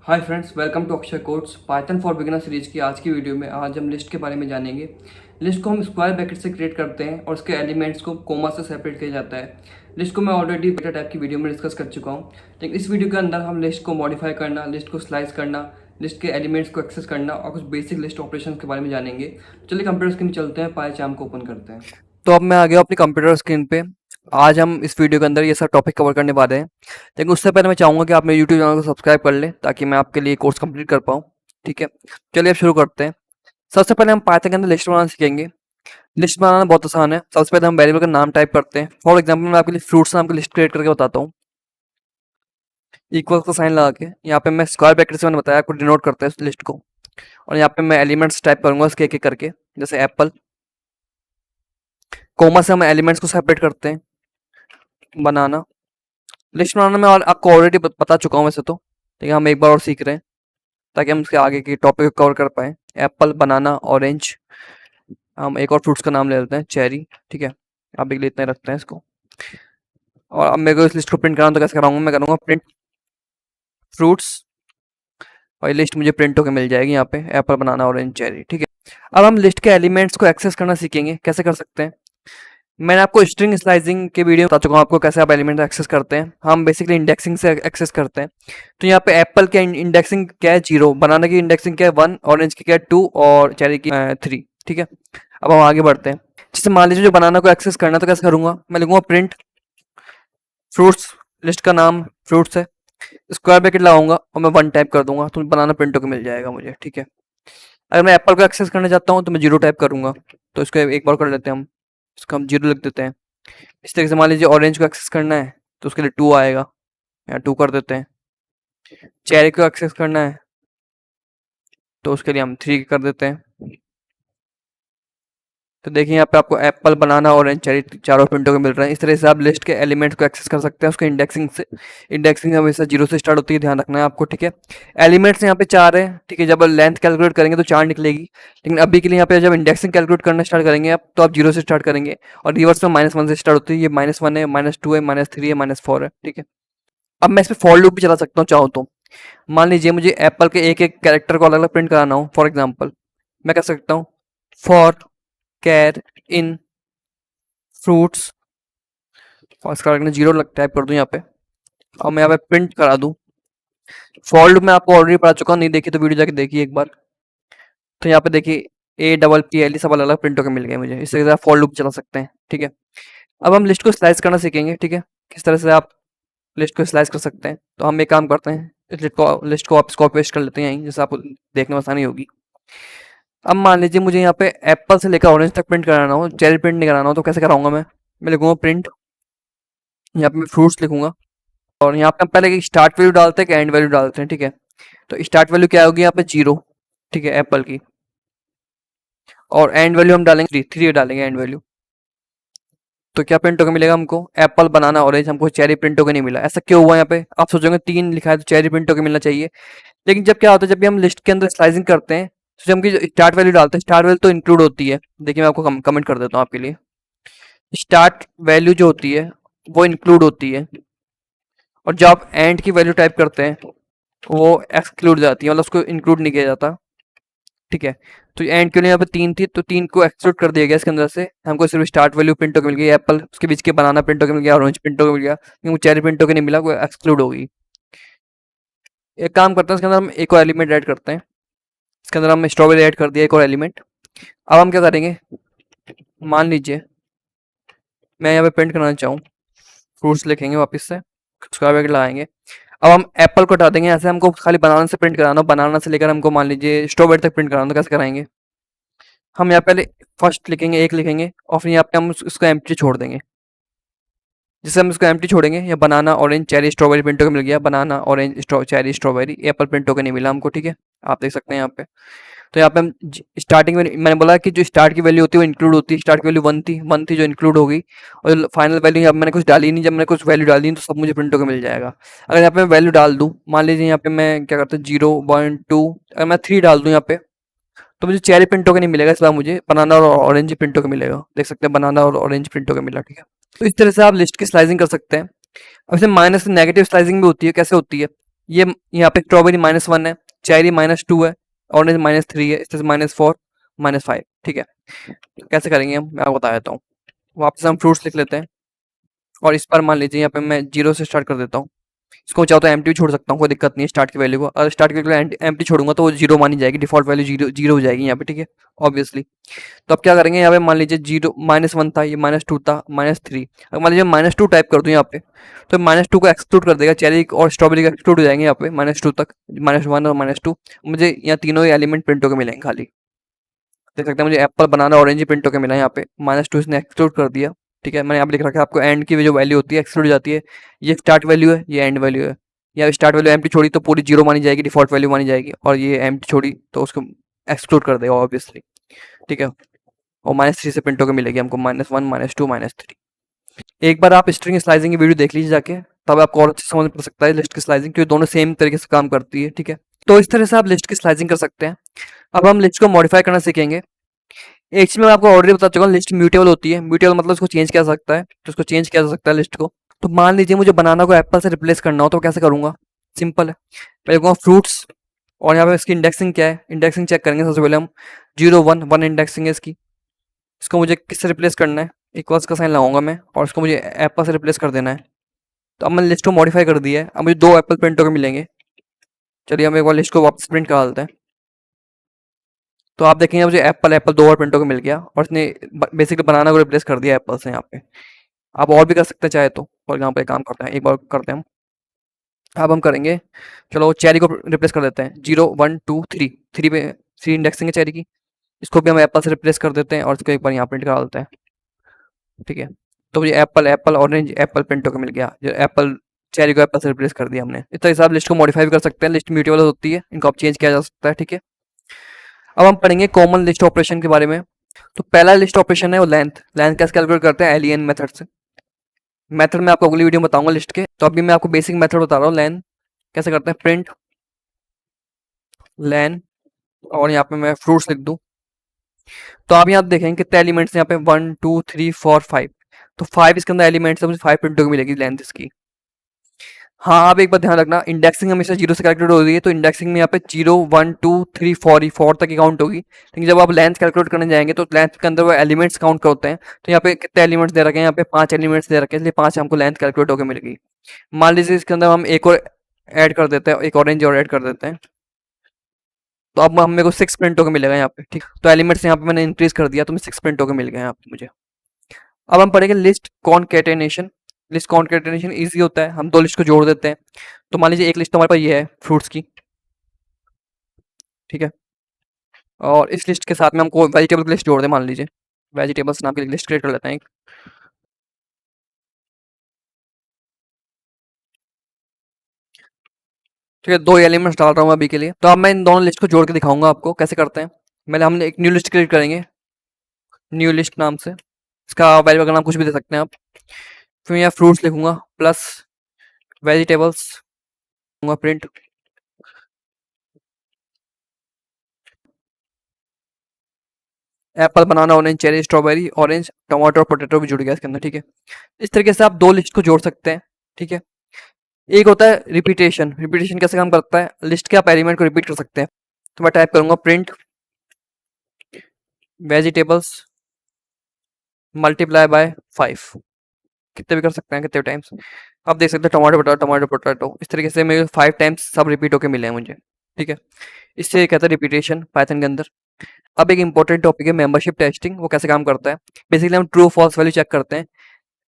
Hi friends, welcome to अक्षर codes Python for beginner series की आज की वीडियो में आज हम लिस्ट के बारे में जानेंगे। लिस्ट को हम स्क्वायर ब्रैकेट से क्रिएट करते हैं और उसके एलिमेंट्स को कोमा से सेपरेट किया जाता है। लिस्ट को मैं ऑलरेडी बेटा टाइप की वीडियो में डिस्कस कर चुका हूँ, लेकिन इस वीडियो के अंदर हम लिस्ट को मॉडिफाई करना, लिस्ट को स्लाइस करना, लिस्ट के एलिमेंट्स को एक्सेस करना और कुछ बेसिक लिस्ट ऑपरेशन के बारे में जानेंगे। चलिए कंप्यूटर स्क्रीन चलते हैं, पाइचाम को ओपन करते हैं। तो अब मैं आ गया अपनी कंप्यूटर स्क्रीन पे। आज हम इस वीडियो के अंदर ये सब टॉपिक कवर करने वाले हैं, लेकिन उससे पहले मैं चाहूँगा कि आप मेरे यूट्यूब चैनल को सब्सक्राइब कर लें ताकि मैं आपके लिए कोर्स कंप्लीट कर पाऊँ। ठीक है, चलिए अब शुरू करते हैं। सबसे पहले हम पाइथन के अंदर लिस्ट बनाना सीखेंगे। लिस्ट बनाना बहुत आसान है। सबसे पहले हम वेरिएबल का नाम टाइप करते हैं। फॉर एग्जाम्पल मैं आपके लिए फ्रूट्स नाम की लिस्ट क्रिएट करके बताता हूँ। इक्वल का साइन लगा के यहाँ पे मैं स्क्वायर ब्रैकेट से मैंने बताया आपको डिनोट करते हैं उस लिस्ट को, और यहाँ पे मैं एलिमेंट्स टाइप करूंगा उसके एक करके, जैसे एप्पल। कोमा से हम एलिमेंट्स को सेपरेट करते हैं। बनाना, लिस्ट बनाना मैं आपको ऑलरेडी बता चुका हूँ वैसे तो, लेकिन हम एक बार और सीख रहे हैं ताकि हम उसके आगे की टॉपिक को कवर कर पाए। एप्पल, बनाना, ऑरेंज। हम एक और फ्रूट्स का नाम ले लेते हैं, चेरी। ठीक है, आप एक लिए इतना ही रखते हैं इसको। और अब मेरे को इस लिस्ट को प्रिंट कराना तो कैसे कराऊंगा, मैं करूँगा प्रिंट फ्रूट्स और ये लिस्ट मुझे प्रिंट होकर मिल जाएगी यहाँ पे, एप्पल, बनाना, ऑरेंज, चेरी। ठीक है, अब हम लिस्ट के एलिमेंट्स को एक्सेस करना सीखेंगे। कैसे कर सकते हैं, मैंने आपको स्ट्रिंग स्लाइसिंग के वीडियो बता चुका हूँ आपको कैसे आप एलिमेंट एक्सेस करते हैं। हम बेसिकली इंडेक्सिंग से एक्सेस करते हैं। तो यहाँ पे एप्पल की इंडेक्सिंग क्या है, 0, बनाना की इंडेक्सिंग क्या है, 1, ऑरेंज की क्या है, 2 और चेरी की 3। ठीक है, अब हम आगे बढ़ते हैं। जैसे मान लीजिए जो बनाना को एक्सेस करना है तो कैसे करूँगा, मैं लिखूंगा प्रिंट फ्रूट्स, लिस्ट का नाम फ्रूट्स है, स्क्वायर ब्रैकेट लगाऊंगा और मैं 1 टाइप कर दूंगा तो बनाना प्रिंट होकर मिल जाएगा मुझे। ठीक है, अगर मैं एप्पल को एक्सेस करना चाहता हूँ तो मैं 0 टाइप करूंगा। तो इसको एक बार कर लेते हैं हम, इसको हम 0 लिख देते हैं। इस तरीके से मान लीजिए ऑरेंज को एक्सेस करना है तो उसके लिए 2 आएगा, यहाँ 2 कर देते हैं। चेरी को एक्सेस करना है तो उसके लिए हम 3 कर देते हैं। तो देखिए यहाँ पे आपको एप्पल, बनाना, ऑरेंज, चेरी चारों प्रिंटों के मिल रहे हैं। इस तरह से आप लिस्ट के एलिमेंट्स को एक्सेस कर सकते हैं उसके इंडेक्सिंग से। इंडेक्सिंग हमेशा 0 से स्टार्ट होती है, ध्यान रखना है आपको। ठीक है, एलिमेंट्स यहाँ पे 4 है। ठीक है, जब लेंथ कैलकुलेट करेंगे तो 4 निकलेगी, लेकिन अभी के लिए यहाँ पे जब इंडेक्सिंग कैलकुलेट करना स्टार्ट करेंगे आप तो आप 0 से स्टार्ट करेंगे और रिवर्स में -1 से स्टार्ट होती है। ये -1 है, -2 है, -3 है, -4 है। ठीक है, अब मैं इस पर फॉर लूप भी चला सकता हूँ चाहो तो। मान लीजिए मुझे एप्पल के एक एक कैरेक्टर को अलग अलग प्रिंट कराना हो, फॉर एग्जाम्पल मैं कह सकता हूँ फॉर कैर इन फ्रूट्स, और इसका 0 टाइप कर दूं यहाँ पे और मैं यहाँ पे प्रिंट करा दूं। फॉर लूप मैं आपको ऑलरेडी पढ़ा चुका हूँ, नहीं देखी तो वीडियो जाके देखिए एक बार। तो यहाँ पे देखिए APPL सब अलग अलग प्रिंट होकर मिल गए मुझे। इस तरह से आप फॉर लूप चला सकते हैं। ठीक है, अब हम लिस्ट को स्लाइस करना सीखेंगे। ठीक है, किस तरह से आप लिस्ट को स्लाइस कर सकते हैं। तो हम एक काम करते हैं, इस लिस्ट को वापस कॉपी पेस्ट कर लेते हैं यहीं, जिससे आपको देखने में आसानी होगी। अब मान लीजिए मुझे यहाँ पे एप्पल से लेकर ऑरेंज तक प्रिंट कराना हो, चेरी प्रिंट नहीं कराना हो, तो कैसे कराऊंगा मैं लिखूंगा प्रिंट, यहाँ पे मैं फ्रूट्स लिखूंगा और यहाँ पे हम पहले स्टार्ट वैल्यू डालते हैं कि एंड वैल्यू डालते हैं। ठीक है, तो स्टार्ट वैल्यू क्या होगी यहाँ पे 0। ठीक है, एप्पल की, और एंड वैल्यू हम डालेंगे 3 डालेंगे एंड वैल्यू। तो क्या प्रिंट होकर मिलेगा हमको, एप्पल, बनाना, ऑरेंज। हमको चेरी प्रिंट होकर नहीं मिला। ऐसा क्यों हुआ, यहाँ पे आप सोचोगे 3 लिखा है तो चेरी प्रिंट होकर मिलना चाहिए। लेकिन जब क्या होता है, जब भी हम लिस्ट के अंदर स्लाइसिंग करते हैं तो जब हम स्टार्ट वैल्यू डालते हैं, स्टार्ट वैल्यू तो इंक्लूड होती है। देखिए मैं आपको कमेंट कर देता हूँ आपके लिए, स्टार्ट वैल्यू जो होती है वो इंक्लूड होती है, और जब आप एंड की वैल्यू टाइप करते हैं वो एक्सक्लूड जाती है, मतलब उसको इंक्लूड नहीं किया जाता। ठीक है, तो एंड के लिए यहाँ पे 3 थी तो 3 को एक्सक्लूड कर दिया गया इसके अंदर से। हमको सिर्फ स्टार्ट वैल्यू प्रिंट होकर मिल गई एप्पल, उसके बीच के बनाना प्रिंट होकर मिल गया, ऑरेंज प्रिंट होकर मिल गया, लेकिन वो चेरी प्रिंट होकर नहीं मिला, वो एक्सक्लूड हो गई। एक काम करते हैं, इसके अंदर हम एक और एलिमेंट ऐड करते हैं। इसके अंदर हम स्ट्रॉबेरी ऐड कर दिया, एक और एलिमेंट। अब हम क्या करेंगे, मान लीजिए मैं यहाँ पे प्रिंट करना चाहूँ, फ्रूट्स लिखेंगे वापस से, स्क्वायर ब्रैकेट लगाएंगे। अब हम एप्पल को हटा देंगे, ऐसे हमको खाली बनाना से प्रिंट कराना हो, बनाना से लेकर हमको मान लीजिए स्ट्रॉबेरी तक प्रिंट कराना, तो कैसे कराएंगे। हम यहाँ पहले फर्स्ट लिखेंगे, 1 लिखेंगे और फिर यहाँ पे हम उसको एम्प्टी छोड़ देंगे। जैसे हम इसको एम्प्टी छोड़ेंगे, या banana, orange, cherry, strawberry print होकर मिल गया, banana, orange, cherry, strawberry, apple print होकर नहीं मिला हमको। ठीक है, आप देख सकते हैं यहाँ पे। तो यहाँ पे हम स्टार्टिंग में मैंने बोला कि जो स्टार्ट की वैल्यू होती है वो इंक्लूड होती है। स्टार्ट की वैल्यू 1 थी जो इंक्लूड हो गई, और फाइनल वैल्यू अब मैंने कुछ डाली नहीं। जब मैंने कुछ वैल्यू डाल दी तो सब मुझे प्रिंट होकर मिल जाएगा। अगर यहाँ पे मैं वैल्यू डाल दूँ, मान लीजिए यहाँ पे मैं क्या करता हूँ 0, 1, 2, अगर मैं 3 डाल दूँ यहाँ पे तो मुझे चेरी प्रिंट होकर नहीं मिलेगा, इस बार मुझे बनाना और ऑरेंज प्रिंट होकर मिलेगा। देख सकते हैं बनाना और ऑरेंज प्रिंट होकर मिला। ठीक है, तो इस तरह से आप लिस्ट की स्लाइसिंग कर सकते हैं। अब इसमें माइनस नेगेटिव स्लाइसिंग भी होती है, कैसे होती है? ये यहाँ पे स्ट्रॉबेरी -1 है, चेरी -2 है, ऑरेंज -3 है, इस तरह से -4, -5, ठीक है? तो कैसे करेंगे हम, मैं आपको बता देता हूँ। वापस हम फ्रूट्स लिख लेते हैं और इस बार मान लीजिए यहाँ पे मैं 0 से स्टार्ट कर देता हूँ। इसको चाहो तो एम्प्टी भी छोड़ सकता हूँ, कोई दिक्कत नहीं है स्टार्ट की वैल्यू को। अगर स्टार्ट की वैल्यू एम्प्टी छोड़ूंगा तो वो 0 मानी जाएगी, डिफ़ॉल्ट वैल्यू 0 हो जाएगी यहाँ पे, ठीक है? ऑब्वियसली। तो अब क्या करेंगे, यहाँ पे मान लीजिए 0 -1 था, ये -2 था, -3। अब मान लीजिए -2 टाइप कर दूँ यहाँ पे, तो -2 को एक्सक्लूड कर देगा, चेरी और स्ट्रॉबेरी का एक्सक्लूड हो जाएंगे यहाँ पे -2 तक, -1 और -2। मुझे यहाँ तीनों ही एलिमेंट प्रिंट होकर मिलेंगे खाली। देख सकते हैं मुझे एप्पल, बनाना, ऑरेंज ही प्रिंट होकर मिला है यहाँ पे। -2 इसने एक्सक्लूड कर दिया, ठीक है? मैंने यहाँ पे लिख रखा है आपको एंड की जो वैल्यू होती है एक्सक्लूड हो जाती है। ये स्टार्ट वैल्यू है, ये एंड वैल्यू है। या स्टार्ट वैल्यू एम्प्टी छोड़ी तो पूरी 0 मानी जाएगी, डिफ़ॉल्ट वैल्यू मानी जाएगी, और ये एम्प्टी छोड़ी तो उसको एक्सक्लूड कर देगा ऑब्वियसली, ठीक है? और -3 से प्रिंट होकर मिलेगी हमको -1, -2, -3। एक बार आप स्ट्रिंग स्लाइसिंग की वीडियो देख लीजिए जाके, तब आपको और अच्छे से समझ में पड़ सकता है लिस्ट की स्लाइसिंग, क्योंकि दोनों सेम तरीके से काम करती है, ठीक है? तो इस तरह से आप लिस्ट की स्लाइसिंग कर सकते हैं। अब हम लिस्ट को मॉडिफाई करना सीखेंगे। एक चीज़ मैं आपको ऑलरेडी बता चुका हूँ, लिस्ट म्यूटेबल होती है। म्यूटेबल मतलब उसको चेंज किया जा सकता है, तो उसको चेंज किया जा सकता है लिस्ट को। तो मान लीजिए मुझे बनाना को एप्पल से रिप्लेस करना हो तो कैसे करूँगा? सिंपल है, पहले कहूँगा फ्रूट्स, और यहाँ पे इसकी इंडेक्सिंग क्या है, इंडेक्सिंग चेक करेंगे सबसे पहले हम। 0 1 1 इंडेक्सिंग है इसकी। इसको मुझे किससे रिप्लेस करना है, इक्वल्स का साइन लगाऊंगा मैं, और इसको मुझे एप्पल से रिप्लेस कर देना है। तो अब मैंने लिस्ट को मॉडिफाई कर दिया है, अब मुझे 2 एप्पल प्रिंट होकर मिलेंगे। चलिए हम एक बार लिस्ट को वापस प्रिंट करा देते हैं। तो आप देखेंगे मुझे एप्पल एप्पल 2 और प्रिंट होकर मिल गया, और इसने बेसिकली बनाना को रिप्लेस कर दिया एप्पल से यहाँ पे। आप और भी कर सकते हैं चाहे तो, और यहाँ पे काम करते हैं, एक बार करते हैं हम। अब हम करेंगे, चलो चेरी को रिप्लेस कर देते हैं। 0 1 2 3, 3 पे 3 इंडेक्सिंग है चेरी की। इसको भी हम एप्पल से रिप्लेस कर देते हैं, और इसको एक बार यहाँ प्रिंट करा देते हैं, ठीक है? तो मुझे Apple Apple orange Apple print होकर मिल गया, जो एप्पल चेरी को एप्पल से रिप्लेस कर दिया हमने। इस तरह से आप लिस्ट को मॉडिफाई भी कर सकते हैं, लिस्ट म्यूटेबल होती है, इनको आप चेंज किया जा सकता है, ठीक है? अब हम पढ़ेंगे कॉमन लिस्ट ऑपरेशन के बारे में। तो पहला लिस्ट ऑपरेशन है वो लेंथ। लेंथ कैसे कैलकुलेट करते हैं? एलियन मेथड से। मेथड मैं आपको अगली वीडियो में बताऊंगा लिस्ट के, तो अभी मैं आपको बेसिक मेथड बता रहा हूँ। लेन कैसे करते हैं, प्रिंट लेन, और यहाँ पे मैं फ्रूट्स लिख दूँ। तो आप यहाँ देखेंगे कितने एलिमेंट्स यहाँ पे 1 2 3 4 5। तो 5 इसके अंदर एलिमेंट्स है, मुझे 5 प्रिंट होकर मिलेगी लेंथ इसकी। हाँ, आप एक बात ध्यान रखना, इंडेक्सिंग हमेशा 0 से कैलकुलेट हो रही है, तो इंडेक्सिंग में यहाँ पे 0 1 2 3 4 ही 4 तक ही काउंट होगी। लेकिन जब आप लेंथ कैलकुलेट करने जाएंगे तो लेंथ के अंदर वो एलिमेंट्स काउंट होते हैं। तो यहाँ पे कितने एलिमेंट्स दे रखे हैं, यहाँ पे 5 एलिमेंट्स दे रखे हैं, इसलिए 5 हमको लेंथ कैलकुलेट होकर मिलेगी। मान लीजिए इसके अंदर हम एक और ऐड कर देते हैं, एक ऑरेंज और ऐड कर देते हैं, तो अब हम मेरे को 6 प्रिंट होकर मिलेगा यहाँ पे, ठीक। तो एलिमेंट्स यहाँ पे मैंने इंक्रीज कर दिया, तो मैं 6 प्रिंट होकर मिल गए यहाँ पे मुझे। अब हम पढ़ेंगे लिस्ट कॉनकेटेनेशन। लिस्ट कॉनकेटेनेशन ईजी होता है, हम 2 लिस्ट को जोड़ देते हैं। तो मान लीजिए एक लिस्ट हमारे पास ये है फ्रूट्स की, ठीक है? और इस लिस्ट के साथ में हमको वेजिटेबल की लिस्ट जोड़ दें, मान लीजिए वेजिटेबल्स नाम की लिस्ट क्रिएट कर लेते हैं एक। ठीक है, 2 एलिमेंट्स डाल रहा हूँ अभी के लिए। तो अब मैं इन दोनों लिस्ट को जोड़ के दिखाऊंगा आपको कैसे करते हैं। पहले हमने एक न्यू लिस्ट क्रिएट करेंगे, न्यू लिस्ट नाम से। इसका वेरिएबल का नाम कुछ भी दे सकते हैं आप। फिर मैं यहाँ फ्रूट्स लिखूंगा plus vegetables, print apple banana orange cherry strawberry orange tomato और पोटैटो भी जुड़ गया इसके अंदर, ठीक है? इस तरीके से आप 2 लिस्ट को जोड़ सकते हैं, ठीक है? एक होता है रिपीटेशन। रिपीटेशन कैसे काम करता है, लिस्ट के आप एलिमेंट को रिपीट कर सकते हैं। तो मैं टाइप करूंगा प्रिंट वेजिटेबल्स मल्टीप्लाई बाय 5। कितने भी कर सकते हैं, कितने टाइम्स। आप देख सकते हैं टमाटो पोटैटो, इस तरीके से मेरे 5 टाइम्स सब रिपीट होके मिले हैं मुझे, ठीक है? इससे ये कहता है रिपीटेशन पाइथन के अंदर। अब एक इंपॉर्टेंट टॉपिक है मेंबरशिप टेस्टिंग। वो कैसे काम करता है, बेसिकली हम ट्रू फॉल्स वैल्यू चेक करते हैं।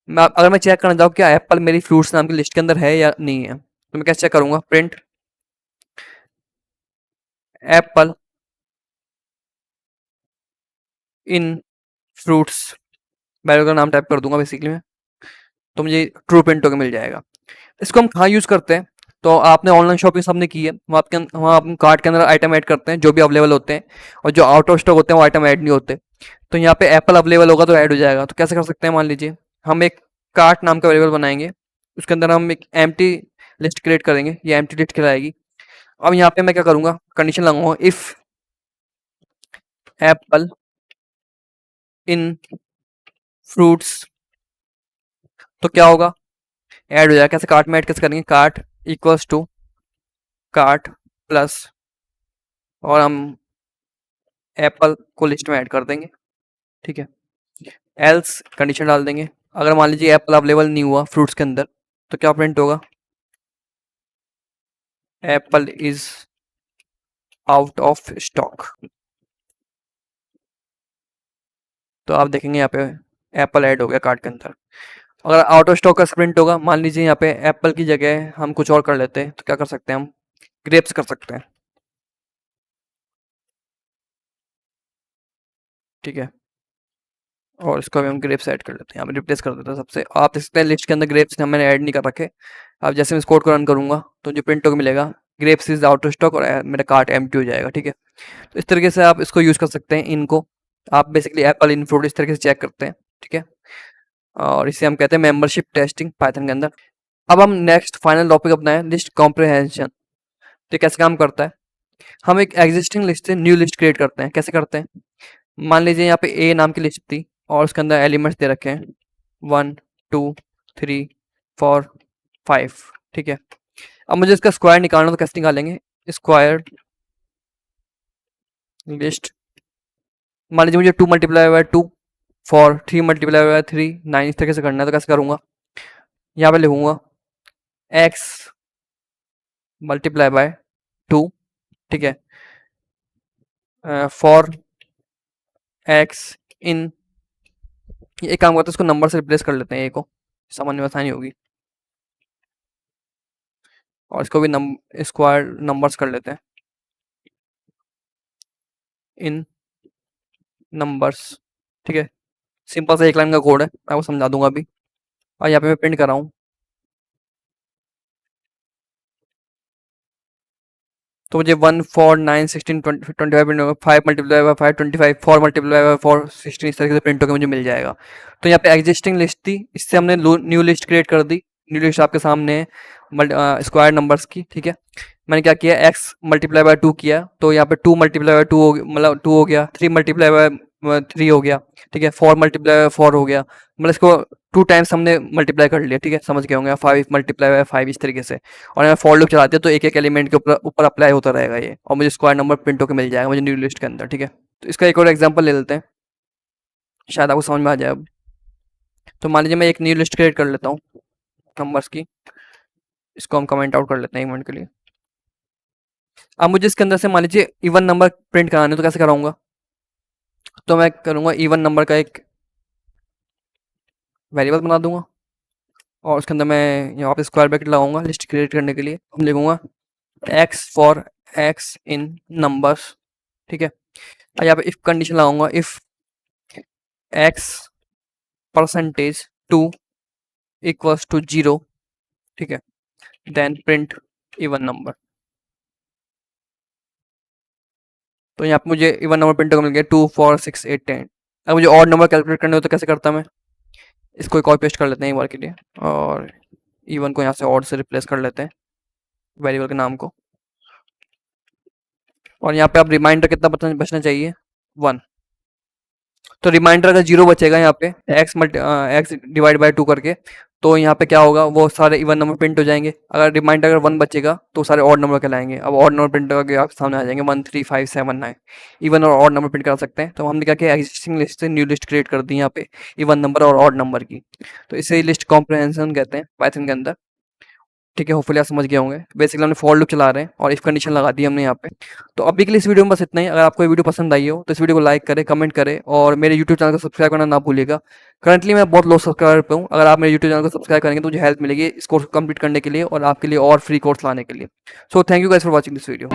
अगर मैं चेक करना चाहूँ क्या एप्पल मेरी फ्रूट्स नाम की लिस्ट के अंदर है या नहीं है, तो मैं कैसे चेक करूंगा, print apple in fruits, value का नाम टाइप कर दूंगा बेसिकली मैं, तो मुझे ट्रू प्रिंट होकर मिल जाएगा। इसको हम कहाँ यूज़ करते हैं, तो आपने ऑनलाइन शॉपिंग सबने की है, वहाँ आप कार्ट के अंदर आइटम ऐड करते हैं जो भी अवेलेबल होते हैं, और जो आउट ऑफ स्टॉक होते हैं वो आइटम ऐड नहीं होते। तो यहाँ पे एप्पल अवेलेबल होगा तो ऐड हो जाएगा। तो कैसे कर सकते हैं, मान लीजिए हम एक कार्ट नाम का वेरिएबल बनाएंगे, उसके अंदर हम एक एम्प्टी लिस्ट क्रिएट करेंगे, ये एम्प्टी लिस्ट कहलाएगी। अब यहाँ पे मैं क्या करूँगा, कंडीशन लगाऊंगा इफ़ एप्पल इन फ्रूट्स, तो क्या होगा, ऐड हो जाएगा। कैसे कार्ट में ऐड कैसे करेंगे, cart equals to cart plus, और हम एप्पल को लिस्ट में ऐड कर देंगे, ठीक है। एल्स कंडीशन डाल देंगे, अगर मान लीजिए एप्पल अवेलेबल नहीं हुआ फ्रूट्स के अंदर, तो क्या प्रिंट होगा, Apple is out of stock. तो आप देखेंगे यहाँ पे एप्पल ऐड हो गया कार्ट के अंदर। अगर आउट ऑफ स्टॉक का प्रिंट होगा, मान लीजिए यहाँ पे एप्पल की जगह हम कुछ और कर लेते हैं, तो क्या कर सकते हैं हम, ग्रेप्स कर सकते हैं, ठीक है। और इसको भी हम ग्रेप्स ऐड कर लेते हैं, यहाँ पे रिप्लेस कर देते हैं सबसे। आप देख सकते हैं लिस्ट के अंदर ग्रेप्स मैंने ऐड नहीं कर रखे। अब जैसे मैं इस कोड को रन करूंगा तो जो प्रिंट होकर मिलेगा, grapes is out of stock, और मेरा कार्ट एम्प्टी हो जाएगा, ठीक है। तो इस तरीके से आप इसको यूज़ कर सकते हैं। इनको आप बेसिकली एप्पल इन फ्रूट इस तरीके से चेक करते हैं, ठीक है। और इसे हम कहते हैं मेंबरशिप टेस्टिंग पाइथन के अंदर। अब हम नेक्स्ट फाइनल टॉपिक अपना है लिस्ट कॉम्प्रिहेंशन। तो ये कैसे काम करता है, हम एक एग्जिस्टिंग लिस्ट से न्यू लिस्ट क्रिएट करते हैं। कैसे करते हैं, मान लीजिए यहाँ पे ए नाम की लिस्ट थी और उसके अंदर एलिमेंट्स दे रखे हैं 1 2 3 4 5, ठीक है। अब मुझे इसका स्क्वायर निकालना, तो कैसे निकालेंगे, स्क्वायर लिस्ट, मान लीजिए मुझे 2 मल्टीप्लाई बाय 2 4 3 मल्टीप्लाई बाय 3 9 इस तरीके से करना है। तो कैसे करूँगा, यहाँ पे लिखूंगा x मल्टीप्लाई बाय 2, ठीक है, फॉर x इन, एक काम करते हैं इसको नंबर से रिप्लेस कर लेते हैं, ए को सामान्य में आसानी होगी, और इसको भी स्क्वायर नंबर्स कर लेते हैं, इन नंबर्स, ठीक है। सिंपल सा एक लाइन का कोड है, मैं आपको समझा दूंगा अभी। और यहाँ पे मैं प्रिंट कर रहा हूँ, तो मुझे 1 4 9 16 20 25 प्रिंट होगा, 5 मल्टीप्लाई बाय 5 25, 4 मल्टीप्लाई बाय 4 16, इस तरीके से प्रिंट होकर मुझे मिल जाएगा। तो यहाँ पे एग्जिस्टिंग लिस्ट थी, इससे हमने न्यू लिस्ट क्रिएट कर दी। न्यू लिस्ट आपके सामने है स्क्वायर नंबर्स की, ठीक है। मैंने क्या किया, एक्स मल्टीप्लाई बाय 2 किया, तो यहाँ पे 2 मल्टीप्लाई बाय 2 हो गया, मतलब 2 हो गया, 3 मल्टीप्लाई बाय 3 हो गया, ठीक है, 4 मल्टीप्लाई बाय 4 हो गया, मतलब इसको 2 टाइम्स हमने मल्टीप्लाई कर लिया, ठीक है, समझ गए होंगे। 5 मल्टीप्लाई बाय 5 इस तरीके से। और यहाँ फॉर लूप चलाते हैं तो एक एक एलिमेंट के ऊपर ऊपर अप्लाई होता रहेगा ये, और मुझे स्क्वायर नंबर प्रिंट होकर मिल जाएगा मुझे न्यू लिस्ट के अंदर, ठीक है। तो इसका एक और एग्जाम्पल ले लेते हैं, शायद आपको समझ में आ जाए अब। तो मान लीजिए मैं एक न्यू लिस्ट क्रिएट कर लेता हूँ नंबर्स की, इसको हम कमेंट आउट कर लेते हैं 1 मिनट के लिए। अब मुझे इसके अंदर से मान लीजिए इवन नंबर प्रिंट कराने, तो कैसे कराऊंगा, तो मैं करूंगा इवन नंबर का एक वेरिएबल बना दूंगा, और उसके अंदर मैं यहाँ पे स्क्वायर ब्रैकेट लगाऊंगा लिस्ट क्रिएट करने के लिए। हम लिखूंगा x for x in numbers, ठीक है। और यहाँ पे इफ कंडीशन लगाऊंगा, if x percentage 2 equals to 0, ठीक है, देन प्रिंट इवन नंबर। तो यहाँ पे मुझे इवन नंबर प्रिंट होकर मिल गया 2 4 6 8 10। अब मुझे ऑड नंबर कैलकुलेट करने हो तो कैसे करता मैं, इसको कॉपी पेस्ट कर लेते हैं एक बार के लिए, और इवन को यहाँ से ऑड से रिप्लेस कर लेते हैं वेरिएबल के नाम को। और यहाँ पे आप रिमाइंडर कितना बचना चाहिए, 1। तो रिमाइंडर अगर 0 बचेगा यहाँ पे एक्स डिवाइड बाय 2 करके, तो यहाँ पे क्या होगा, वो सारे इवन नंबर प्रिंट हो जाएंगे। अगर रिमाइंडर अगर 1 बचेगा तो सारे ऑड नंबर कहलाएंगे। अब ऑड नंबर प्रिंट करके आप सामने आ जाएंगे 1 3 5 7 9, इवन और ऑड नंबर प्रिंट कर सकते हैं। तो हमने क्या किया, एग्जिस्टिंग लिस्ट से न्यू लिस्ट क्रिएट कर दी यहाँ पे इवन नंबर और ऑड नंबर की। तो इसे लिस्ट कॉम्प्रिहेंशन कहते हैं पाइथन के अंदर, ठीक है। होपफुली आप समझ गए होंगे। बेसिकली हमने फॉर लूप चला रहे हैं और इफ कंडीशन लगा दी हमने यहाँ पे। तो अभी के लिए इस वीडियो में बस इतना ही। अगर आपको ये वीडियो पसंद आई हो तो इस वीडियो को लाइक करें, कमेंट करें, और मेरे यूट्यूब चैनल को सब्सक्राइब करना ना भूलिएगा। करंटली मैं बहुत लो सब्सक्राइबर पे हूँ। अगर आप मेरे यूट्यूब चैनल को सब्सक्राइब करेंगे तो मुझे हेल्प मिलेगी इस कोर्स को कंप्लीट करने के लिए और आपके लिए और फ्री कोर्स लाने के लिए। So thank you guys for watching this video.